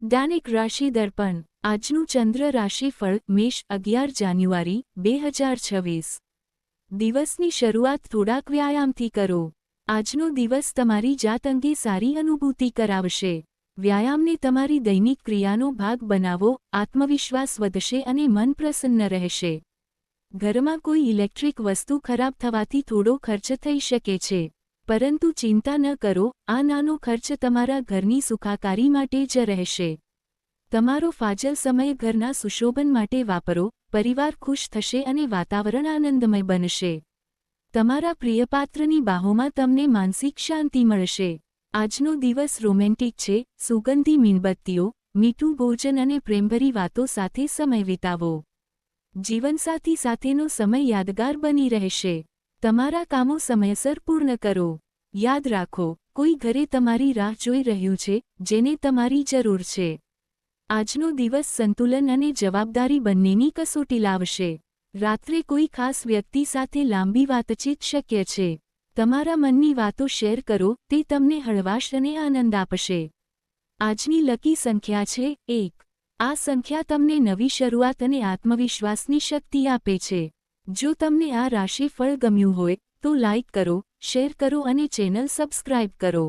દૈનિક રાશિ દર્પણ આજનું ચંદ્ર રાશિફળ મેષ 11 જાન્યુઆરી 2026 દિવસની શરૂઆત થોડાક વ્યાયામથી કરો। આજનો દિવસ તમારી જાત અંગે સારી અનુભૂતિ કરાવશે। વ્યાયામને તમારી દૈનિક ક્રિયાનો ભાગ બનાવો, આત્મવિશ્વાસ વધશે અને મન પ્રસન્ન રહેશે। ઘરમાં કોઈ ઇલેક્ટ્રિક વસ્તુ ખરાબ થવાથી થોડો ખર્ચ થઈ શકે છે, પરંતુ ચિંતા ન કરો, આ નાનો ખર્ચ તમારા ઘરની સુખાકારી માટે જ રહેશે। તમારો ફાજલ સમય ઘરના સુશોભન માટે વાપરો, પરિવાર ખુશ થશે અને વાતાવરણ આનંદમય બનશે। તમારા પ્રિયપાત્રની બાહોમાં તમને માનસિક શાંતિ મળશે। આજનો દિવસ રોમેન્ટિક છે, સુગંધી મીણબત્તીઓ, મીઠું ભોજન અને પ્રેમભરી વાતો સાથે સમય વિતાવો। જીવનસાથી સાથેનો સમય યાદગાર બની રહેશે। તમારા કામો સમયસર પૂર્ણ કરો। યાદ રાખો, કોઈ ઘરે તમારી રાહ જોઈ રહ્યું છે, જેને તમારી જરૂર છે। આજનો દિવસ સંતુલન અને જવાબદારી બંનેની કસોટી લાવશે। રાત્રે કોઈ ખાસ વ્યક્તિ સાથે લાંબી વાતચીત શક્ય છે। તમારા મનની વાતો શેર કરો, તે તમને હળવાશ અને આનંદ આપશે। આજની લકી સંખ્યા છે 1। આ સંખ્યા તમને નવી શરૂઆત અને આત્મવિશ્વાસની શક્તિ આપે છે। જો તમને આ રાશિફળ ગમ્યું હોય તો લાઇક કરો, શેર કરો અને ચેનલ સબસ્ક્રાઇબ કરો।